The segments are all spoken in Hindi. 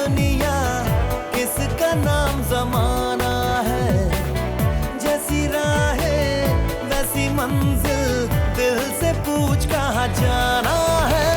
दुनिया, किसका नाम जमाना है। जैसी राहें वैसी मंजिल, दिल से पूछ कहाँ जाना है।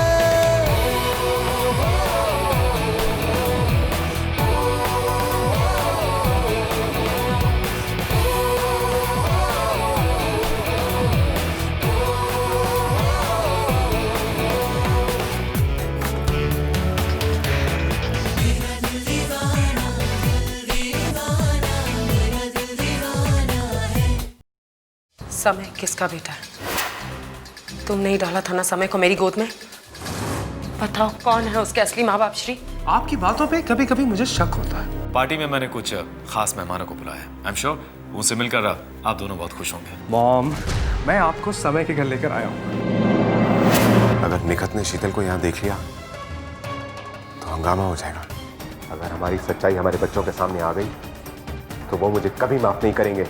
समय किसका बेटा है? तुम नहीं डाला था ना समय को मेरी गोद में? बताओ कौन है उसके असली माँ बाप? श्री, आपकी बातों पे कभी कभी मुझे शक होता है। पार्टी में मैंने कुछ खास मेहमानों को बुलाया है। आई एम श्योर उनसे मिलकर आप दोनों बहुत खुश होंगे। मॉम, मैं आपको समय के घर लेकर आया हूँ। अगर निखत ने शीतल को यहाँ देख लिया तो हंगामा हो जाएगा। अगर हमारी सच्चाई हमारे बच्चों के सामने आ गई तो वो मुझे कभी माफ नहीं करेंगे।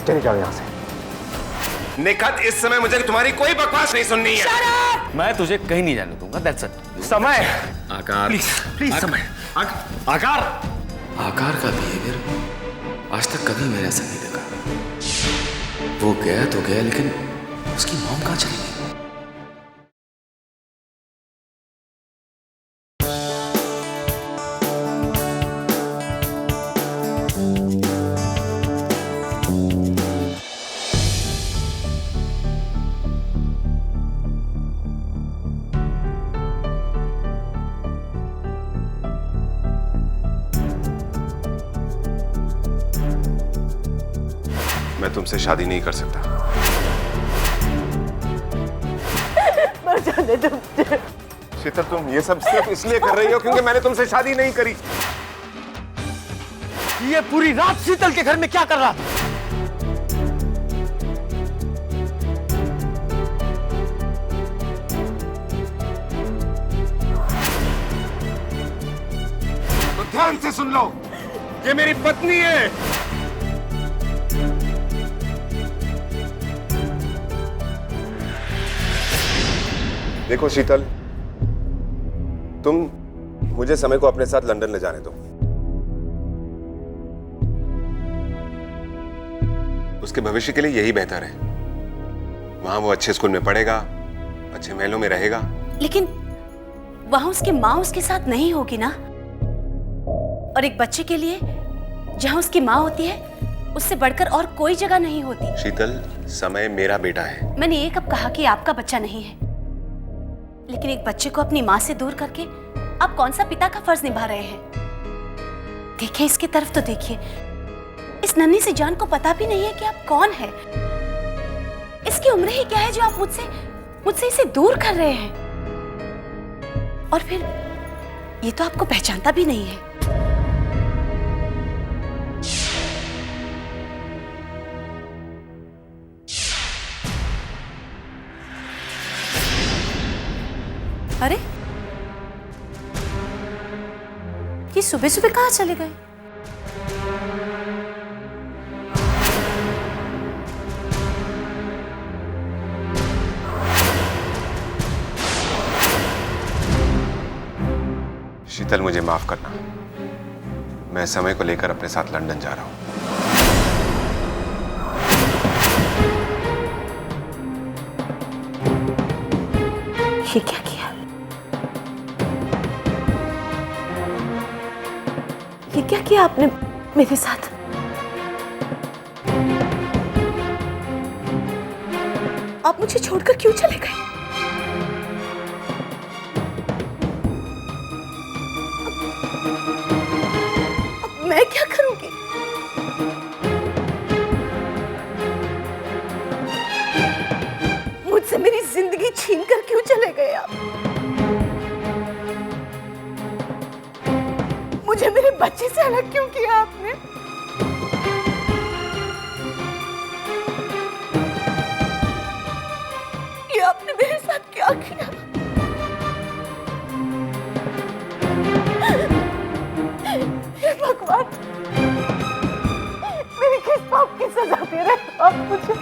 चले जाओ यहाँ से। निखत, इस समय मुझे तुम्हारी कोई बकवास नहीं सुननी है। मैं तुझे कहीं नहीं जाने दूंगा। That's it. समय, आकार, प्लीज समय। आकार का बिहेवियर आज तक कभी मेरे ऐसा नहीं देखा। वो गया तो गया, लेकिन उसकी मॉम कहाँ चली गई? मैं तुमसे शादी नहीं कर सकता। मर जाने दो। शीतल, तुम ये सब सिर्फ इसलिए कर रही हो क्योंकि मैंने तुमसे शादी नहीं करी। ये पूरी रात शीतल के घर में क्या कर रहा था? तो ध्यान से सुन लो, ये मेरी पत्नी है। देखो शीतल, तुम मुझे समय को अपने साथ लंदन ले जाने दो। उसके भविष्य के लिए यही बेहतर है। वहां वो अच्छे स्कूल में पढ़ेगा, अच्छे महलों में रहेगा। लेकिन वहां उसकी माँ उसके साथ नहीं होगी ना। और एक बच्चे के लिए जहां उसकी माँ होती है, उससे बढ़कर और कोई जगह नहीं होती। शीतल, समय मेरा बेटा है। मैंने ये कब कहा कि आपका बच्चा नहीं है? लेकिन एक बच्चे को अपनी माँ से दूर करके आप कौन सा पिता का फर्ज निभा रहे हैं? देखिए इसकी तरफ तो देखिए। इस नन्ही सी जान को पता भी नहीं है कि आप कौन है। इसकी उम्र ही क्या है जो आप मुझसे इसे दूर कर रहे हैं? और फिर ये तो आपको पहचानता भी नहीं है। अरे, ये सुबह सुबह कहाँ चले गए? शीतल, मुझे माफ करना। मैं समय को लेकर अपने साथ लंदन जा रहा हूं। ये क्या किया? ये क्या किया आपने मेरे साथ? आप मुझे छोड़कर क्यों चले गए? अब मैं क्या करूंगी? मुझसे मेरी जिंदगी छीन कर क्यों चले गए आप? मुझे मेरे बच्चे से अलग क्यों किया आपने? ये आपने मेरे साथ क्या किया? हे भगवान, मेरी किस पाप की सजा दे रहे हो आप मुझे?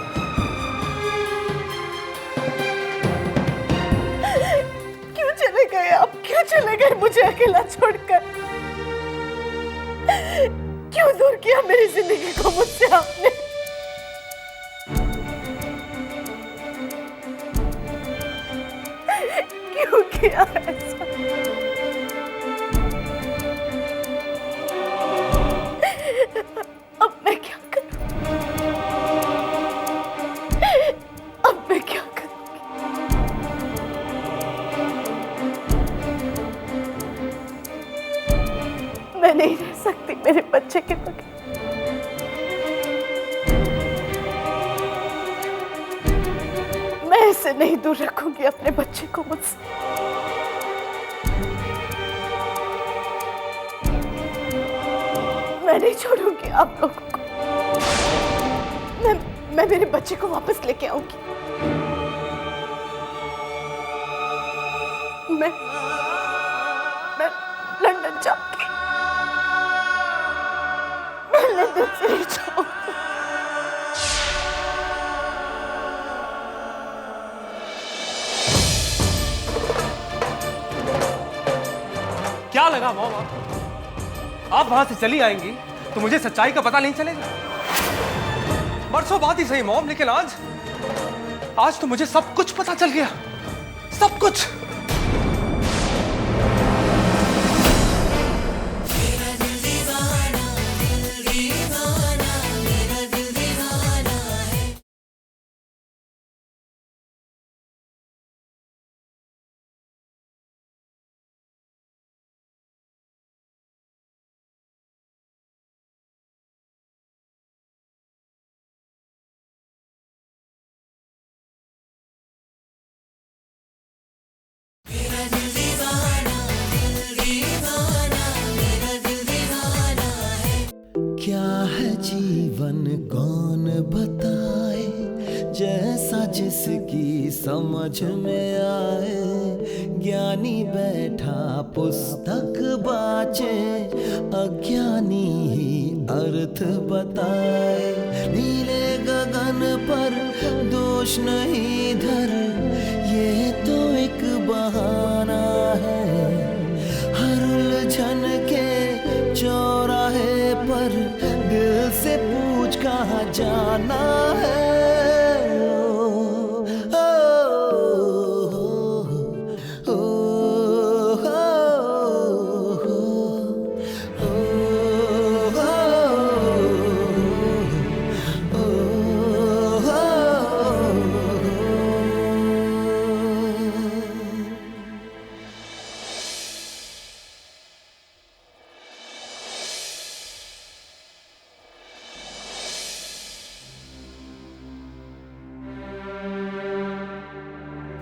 क्यों चले गए आप? क्यों चले गए मुझे अकेला छोड़कर? क्यों दूर किया मेरी जिंदगी को मुझसे आपने? क्यों किया ऐसा? अब मैं क्या करूं? अब मैं क्या करूंगी? मैं नहीं रह सकती मेरे बच्चे के बगैर। मैं इसे नहीं दूर रखूंगी अपने बच्चे को मुझसे। मैं नहीं छोड़ूंगी आप लोगों को। मैं मेरे बच्चे को वापस लेके आऊंगी। मैं लंदन जाऊंगी। मैं लंदन से ही जाऊंगी। क्या लगा मॉम, आप वहां से चली आएंगी तो मुझे सच्चाई का पता नहीं चलेगा? बरसों बाद ही सही मॉम, लेकिन आज तो मुझे सब कुछ पता चल गया, सब कुछ। क्या है जीवन कौन बताए, जैसा जिसकी समझ में आए। ज्ञानी बैठा पुस्तक बाचे, अज्ञानी ही अर्थ बताए। नीले गगन पर दोष नहीं धर, ये तो एक बहाना है। हर उलझन के चौराहे पर दिल से पूछ कहाँ जाना है।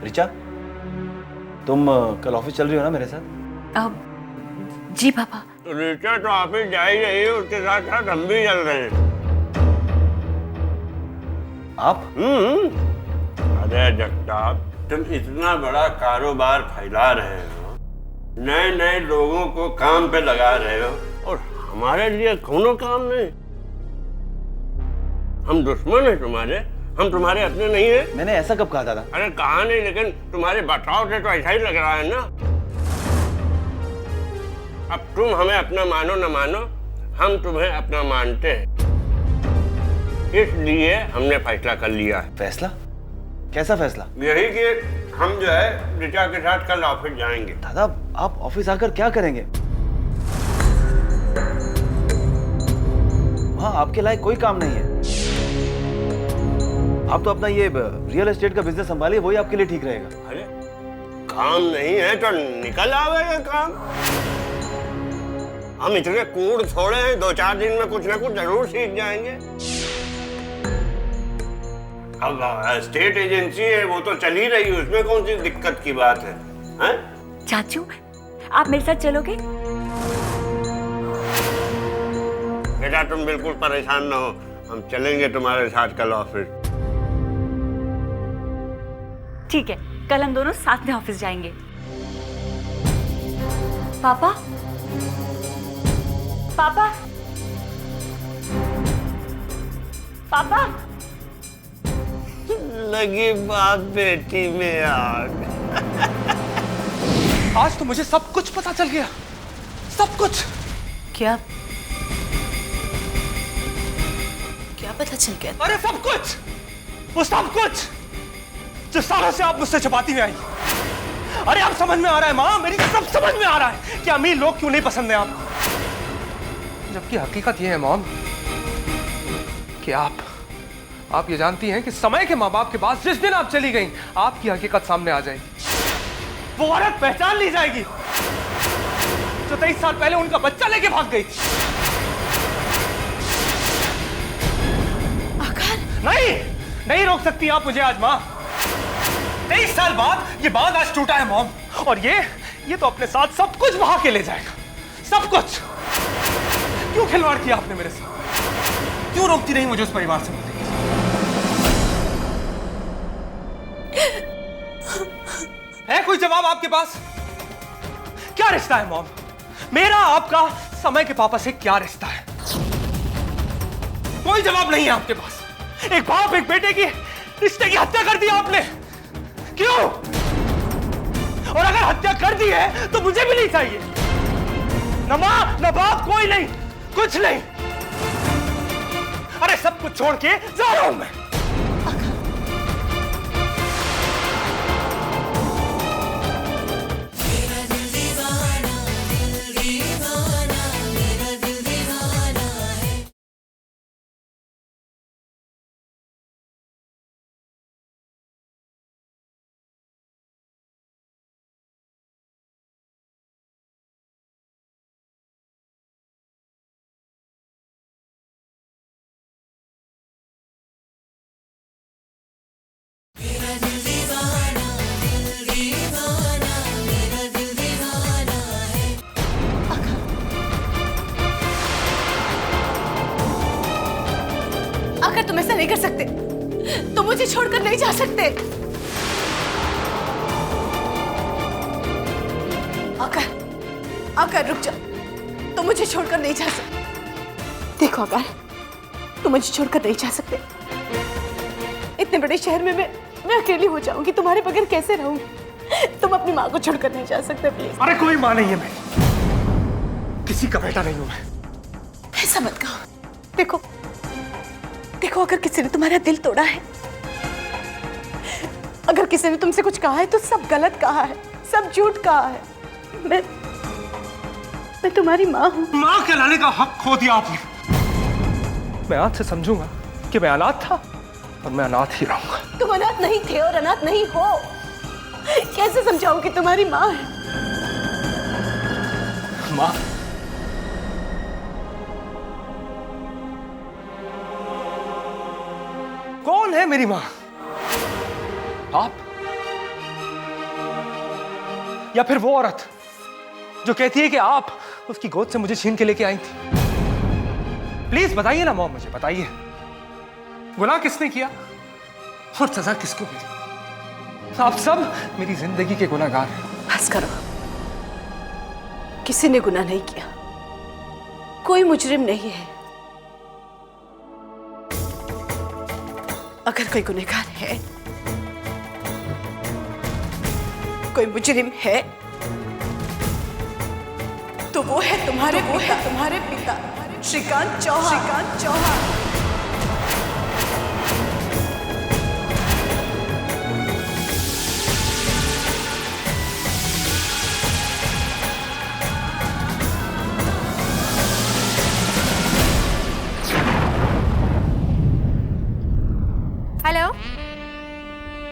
रिचा, तुम कल ऑफिस चल रही हो ना मेरे साथ? जी पापा। रिचा तो ऑफिस जा ही रही है, उसके साथ साथ हम भी चल रहे हैं। आप? अरे जगताप, तुम इतना बड़ा कारोबार फैला रहे हो, नए नए लोगों को काम पे लगा रहे हो, और हमारे लिए कोनो काम नहीं। हम दुश्मन हैं तुम्हारे, हम तुम्हारे अपने नहीं हैं। मैंने ऐसा कब कहा दादा? अरे कहा नहीं, लेकिन तुम्हारे बर्ताव से तो ऐसा ही लग रहा है ना। अब तुम हमें अपना मानो न मानो, हम तुम्हें अपना मानते हैं, इसलिए हमने फैसला कर लिया है। फैसला? कैसा फैसला? यही कि हम जो है रिचा के साथ कल ऑफिस जाएंगे। दादा, आप ऑफिस आकर क्या करेंगे? वहाँ आपके लायक कोई काम नहीं है। आप तो अपना ये रियल एस्टेट का बिजनेस संभालिए, वही आपके लिए ठीक रहेगा। अरे काम नहीं है तो निकल आवेगा काम। हम इतने कूड़ छोड़े हैं, 2-4 दिन में कुछ ना कुछ जरूर सीख जाएंगे। अब स्टेट एजेंसी है, वो तो चल ही रही है, उसमें कौन सी दिक्कत की बात है, हैं? चाचू, आप मेरे साथ चलोगे? बेटा तुम बिल्कुल परेशान ना हो, हम चलेंगे तुम्हारे साथ कल ऑफिस। ठीक है, कल हम दोनों साथ में ऑफिस जाएंगे। पापा, पापा, पापा। लगी बात बेटी में आग। आज तो मुझे सब कुछ पता चल गया, सब कुछ। क्या क्या पता चल गया? अरे सब कुछ, वो सब कुछ जो सालों से आप मुझसे छुपाती हुई आई। अरे अब समझ में आ रहा है माँ, मेरी सब समझ में आ रहा है कि अमीर लोग क्यों नहीं पसंद है आपको। जबकि हकीकत ये है मॉम कि आप ये जानती हैं कि समय के माँ बाप के पास जिस दिन आप चली गई, आपकी हकीकत सामने आ जाएगी। वो औरत पहचान ली जाएगी जो 23 साल पहले उनका बच्चा लेके भाग गई थी। नहीं रोक सकती आप मुझे आज माँ। 23 साल बाद ये बांध आज टूटा है मॉम, और ये तो अपने साथ सब कुछ बहा के ले जाएगा, सब कुछ। क्यों खिलवाड़ किया आपने मेरे साथ? क्यों रोकती रही मुझे उस परिवार से मिलने? है कोई जवाब आपके पास? क्या रिश्ता है मॉम मेरा आपका? समय के पापा से क्या रिश्ता है? कोई जवाब नहीं है आपके पास। एक बाप एक बेटे की रिश्ते की हत्या कर दी आपने, क्यों? और अगर हत्या कर दी है तो मुझे भी नहीं चाहिए। न मां न बाप, कोई नहीं, कुछ नहीं। अरे सब कुछ छोड़ के जा रहा हूं मैं। अगर तुम ऐसा नहीं कर सकते तो मुझे छोड़कर नहीं जा सकते। अगर रुक जाओ तो मुझे छोड़कर नहीं जा सकते। देखो अगर तुम मुझे छोड़कर नहीं जा सकते, इतने बड़े शहर में मैं अकेली हो जाऊंगी, तुम्हारे बगैर कैसे रहूंगी? तुम अपनी माँ को छोड़कर नहीं जा सकते प्लीज। अरे कोई माँ नहीं है मैं, किसी का बेटा नहीं हूं मैं। ऐसा मत कहो। देखो अगर किसी ने तुम्हारा दिल तोड़ा है, अगर किसी ने तुमसे कुछ कहा है तो सब गलत कहा है, सब झूठ कहा है। मैं तुम्हारी माँ हूँ। माँ कहलाने का हक खो दिया आपने। मैं आज से समझूंगा कि मैं अनाथ था और मैं अनाथ ही रहूंगा। तुम अनाथ नहीं थे और अनाथ नहीं हो। कैसे समझाऊं कि तुम्हारी माँ है? माँ? कौन है मेरी माँ? आप या फिर वो औरत जो कहती है कि आप उसकी गोद से मुझे छीन के लेके आई थी? प्लीज बताइए ना मॉम, मुझे बताइए, गुनाह किसने किया और सजा किसको मिली? आप सब मेरी जिंदगी के गुनाहगार हैं। बस करो, किसी ने गुनाह नहीं किया, कोई मुजरिम नहीं है। अगर कोई गुनहगार है, कोई मुजरिम है, तो वो है तुम्हारे पिता श्रीकांत चौहान। हेलो,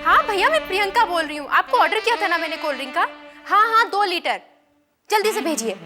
हाँ भैया मैं प्रियंका बोल रही हूँ। आपको ऑर्डर किया था ना मैंने कोल्ड ड्रिंक का। हाँ 2 लीटर जल्दी से भेजिए।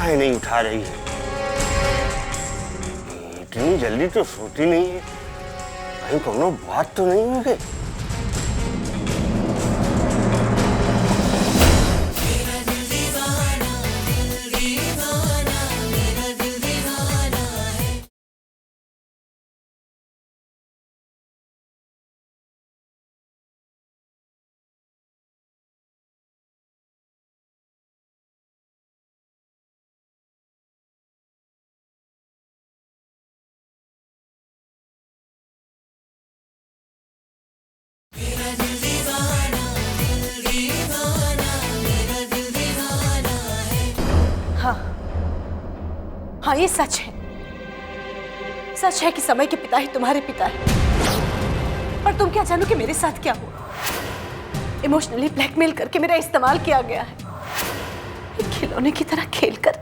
काहे नहीं उठा रही है? इतनी जल्दी तो सोती नहीं है, कहीं कोनो बात तो नहीं हो गई? हाँ, ये सच है। सच है कि समय के पिता ही तुम्हारे पिता है। पर तुम क्या जानो कि मेरे साथ क्या हुआ? इमोशनली ब्लैकमेल करके मेरा इस्तेमाल किया गया है। एक खिलौने की तरह खेलकर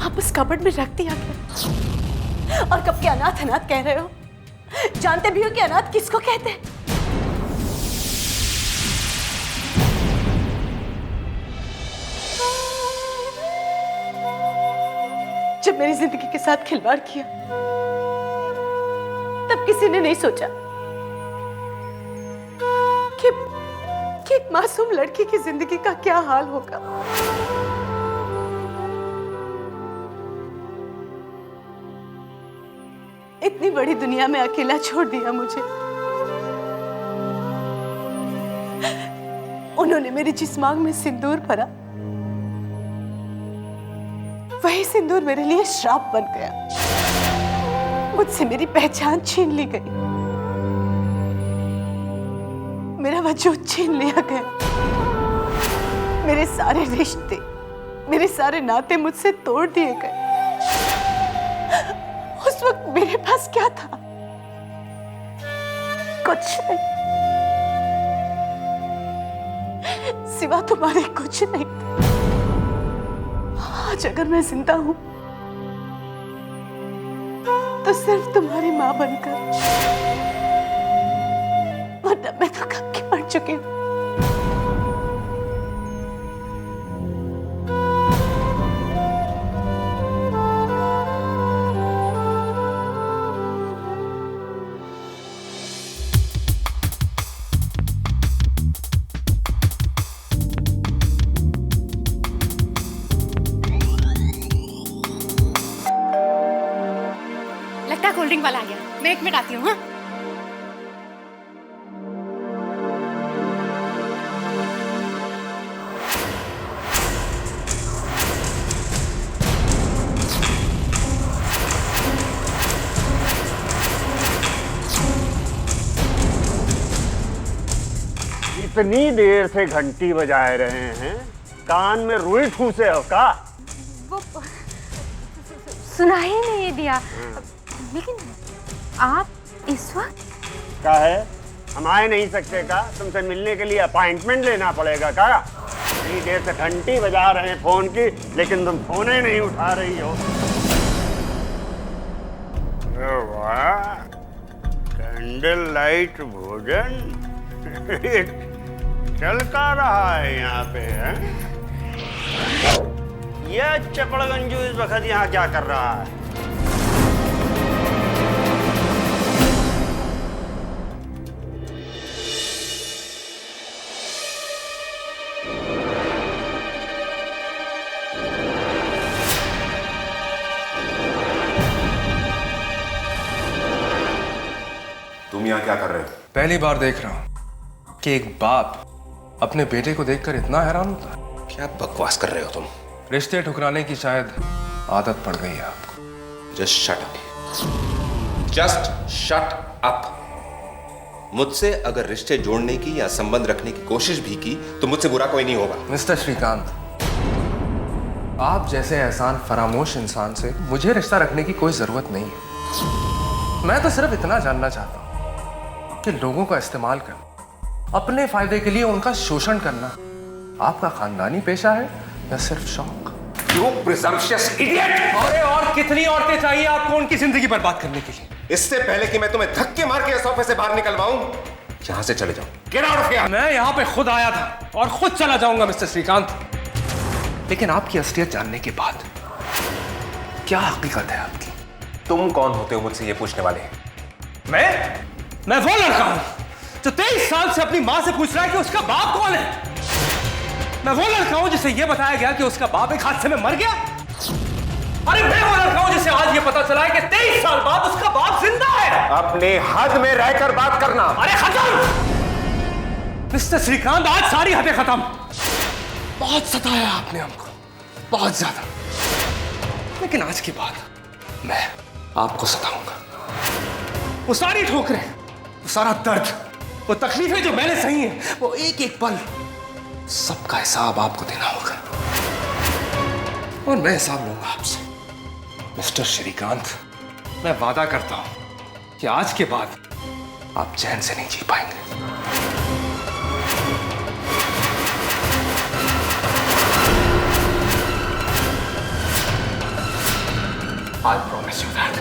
वापस कबर्ड में रख दिया गया। और कब के अनाथ अनाथ कह रहे हो? जानते भी हो कि अनाथ किसको कहते हैं? जब मेरी जिंदगी के साथ खिलवाड़ किया तब किसी ने नहीं सोचा कि एक मासूम लड़की की जिंदगी का क्या हाल होगा। इतनी बड़ी दुनिया में अकेला छोड़ दिया मुझे। उन्होंने मेरी जिस मांग में सिंदूर भरा, वही सिंदूर मेरे लिए श्राप बन गया। मुझसे मेरी पहचान छीन ली गई, मेरा वजूद छीन लिया गया। मेरे सारे रिश्ते, मेरे सारे नाते मुझसे तोड़ दिए गए। उस वक्त मेरे पास क्या था? कुछ नहीं, सिवा तुम्हारे कुछ नहीं। आज अगर मैं जिंदा हूं तो सिर्फ तुम्हारी मां बनकर, वरना मैं तो कब की मर चुकी हूं। कोल्ड ड्रिंक वाला आ गया, मैं 1 मिनट आती हूँ। हाँ, इतनी देर से घंटी बजाए रहे हैं, कान में रुई ठूसे हो का? वो सुना ही नहीं दिया। लेकिन आप इस वक्त क्या है, हम आए नहीं सकते का? तुमसे मिलने के लिए अपॉइंटमेंट लेना पड़ेगा का? इतनी देर से घंटी बजा रहे हैं फोन की, लेकिन तुम फोन ही नहीं उठा रही हो। वाह, कैंडल लाइट भोजन चल का रहा है यहाँ पे है? यह चपड़गंजू इस वक्त यहाँ क्या कर रहा है? तुम यहाँ क्या कर रहे हो? पहली बार देख रहा हूं कि एक बाप अपने बेटे को देखकर इतना हैरान होता है। क्या बकवास कर रहे हो तुम? रिश्ते ठुकराने की शायद आदत पड़ गई है आपको। Just shut up. Just shut up. मुझसे अगर रिश्ते जोड़ने की या संबंध रखने की कोशिश भी की तो मुझसे बुरा कोई नहीं होगा। मिस्टर श्रीकांत, आप जैसे एहसान फरामोश इंसान से मुझे रिश्ता रखने की कोई जरूरत नहीं है। मैं तो सिर्फ इतना जानना चाहता हूं कि लोगों का इस्तेमाल करना, अपने फायदे के लिए उनका शोषण करना आपका खानदानी पेशा है या सिर्फ शौक? You presumptuous idiot! अरे और कितनी औरतें चाहिए आपको उनकी जिंदगी बर्बाद करने के लिए? इससे पहले कि मैं तुम्हें धक्के मार के इस ऑफिस से बाहर निकलवाऊं, यहां से चले जाओ। Get out of here! मैं यहाँ पे खुद आया था और खुद चला जाऊंगा मिस्टर श्रीकांत। लेकिन आपकी असलियत जानने के बाद क्या हकीकत है आपकी? तुम कौन होते हो मुझसे ये पूछने वाले? मैं वो लड़का हूं जो 23 साल से अपनी मां से पूछ रहा है कि उसका बाप कौन है। मैं वो लड़का हूं जिसे यह बताया गया कि उसका बाप एक हादसे में मर गया। अरे मैं वो लड़का हूं जिसे आज ये पता चला है कि 23 साल बाद उसका बाप जिंदा है। अपने हद में रहकर बात करना। अरे खत्म मिस्टर श्रीकांत, आज सारी हदें खत्म। बहुत सताया आपने हमको, बहुत ज्यादा, लेकिन आज के बाद मैं आपको सताऊंगा। वो सारी ठोकरें, वो सारा दर्द, वो तकलीफें जो मैंने सही हैं, वो एक एक पल सबका हिसाब आपको देना होगा। और मैं हिसाब लूंगा आपसे मिस्टर श्रीकांत। मैं वादा करता हूं कि आज के बाद आप चैन से नहीं जी पाएंगे। I promise you that.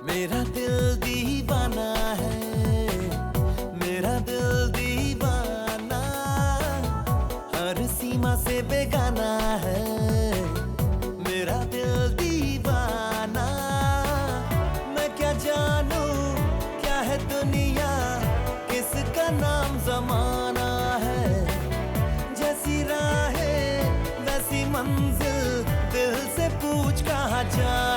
मेरा दिल दीवाना है, मेरा दिल दीवाना, हर सीमा से बेगाना है। मेरा दिल दीवाना, मैं क्या जानूं क्या है दुनिया, किसका नाम जमाना है। जैसी राहें वैसी मंजिल, दिल से पूछ कहाँ जा